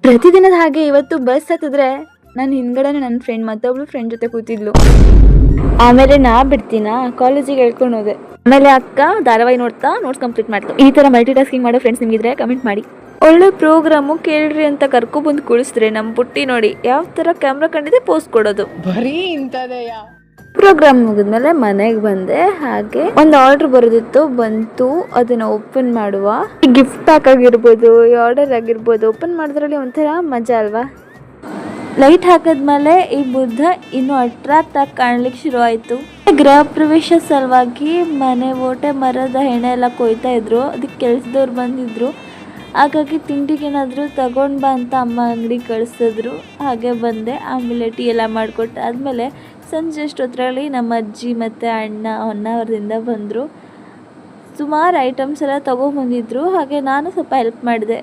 ಪ್ರತಿದಿನದ ಹಾಗೆ ಇವತ್ತು ಬಸ್ ಹತ್ತಿದ್ರೆ ನಾನು ಹಿಂದ್ಗಡೆನೆ ನನ್ನ ಫ್ರೆಂಡ್ ಮತ್ತೊಬ್ಳು ಫ್ರೆಂಡ್ ಜೊತೆ ಕೂತಿದ್ಲು. ಆಮೇಲೆ ನಾ ಬಿಡ್ತೀನಾ ಕಾಲೇಜಿಗೆ ಹೇಳ್ಕೊಂಡು ಹೋದೆ. ಆಮೇಲೆ ಅಕ್ಕ ಧಾರಾವಾಹಿ ನೋಡ್ತಾ ನೋಟ್ಸ್ ಕಂಪ್ಲೀಟ್ ಮಾಡ್ತು. ಈ ತರ ಮಲ್ಟಿ ಟಾಸ್ಕಿಂಗ್ ಮಾಡೋ ಫ್ರೆಂಡ್ಸ್ ನಿಮ್ಗಿದ್ರೆ ಕಮೆಂಟ್ ಮಾಡಿ. ಒಳ್ಳೆ ಪ್ರೋಗ್ರಾಮು ಕೇಳ್ರಿ ಅಂತ ಕರ್ಕೊಬಂದು ಕುಳಿಸಿದ್ರೆ ನಮ್ಮ ಪುಟ್ಟಿ ನೋಡಿ ಯಾವ ತರ ಕ್ಯಾಮ್ರಾ ಕಂಡಿದೆ ಪೋಸ್ ಕೊಡೋದು. ಬರೀ ಇಂಥದೆಯಾ? ಪ್ರೋಗ್ರಾಮ್ ಮುಗಿದ್ಮೇಲೆ ಮನೆಗೆ ಬಂದೆ. ಹಾಗೆ ಒಂದು ಆರ್ಡರ್ ಬರೋದಿತ್ತು, ಬಂತು. ಅದನ್ನ ಓಪನ್ ಮಾಡುವ. ಗಿಫ್ಟ್ ಪ್ಯಾಕ್ ಆಗಿರ್ಬೋದು, ಆರ್ಡರ್ ಆಗಿರ್ಬೋದು, ಓಪನ್ ಮಾಡಿದ್ರಲ್ಲಿ ಒಂಥರ ಮಜಾ ಅಲ್ವಾ. ಲೈಟ್ ಹಾಕಿದ್ಮೇಲೆ ಈ ಬುದ್ಧ ಇನ್ನೂ ಅಟ್ರಾಕ್ಟ್ ಆಗಿ ಕಾಣ್ಲಿಕ್ಕೆ ಶುರು ಆಯಿತು. ಗೃಹ ಪ್ರವೇಶ ಸಲುವಾಗಿ ಮನೆ ಓಟೆ ಮರದ ಹೆಣೆ ಎಲ್ಲ ಕೊಯ್ತಾ ಇದ್ರು. ಅದಕ್ಕೆ ಕೆಲ್ಸದವ್ರು ಬಂದಿದ್ರು. ಹಾಗಾಗಿ ತಿಂಡಿಗೆ ಏನಾದರೂ ತಗೊಂಡು ಬಾ ಅಂತ ಅಮ್ಮ ಅಂಗಡಿ ಕಳಿಸಿದ್ರು. ಹಾಗೆ ಬಂದೆ. ಆಮೇಲೆ ಟೀ ಎಲ್ಲ ಮಾಡಿಕೊಟ್ಟು ಆದಮೇಲೆ ಸಂಜೆ ಅಷ್ಟೊತ್ತರಲ್ಲಿ ನಮ್ಮ ಅಜ್ಜಿ ಮತ್ತು ಅಣ್ಣ ಹೊನ್ನಾವರದಿಂದ ಬಂದರು. ಸುಮಾರು ಐಟಮ್ಸ್ ಎಲ್ಲ ತೊಗೊಂಬಂದಿದ್ರು. ಹಾಗೆ ನಾನು ಸ್ವಲ್ಪ ಹೆಲ್ಪ್ ಮಾಡಿದೆ.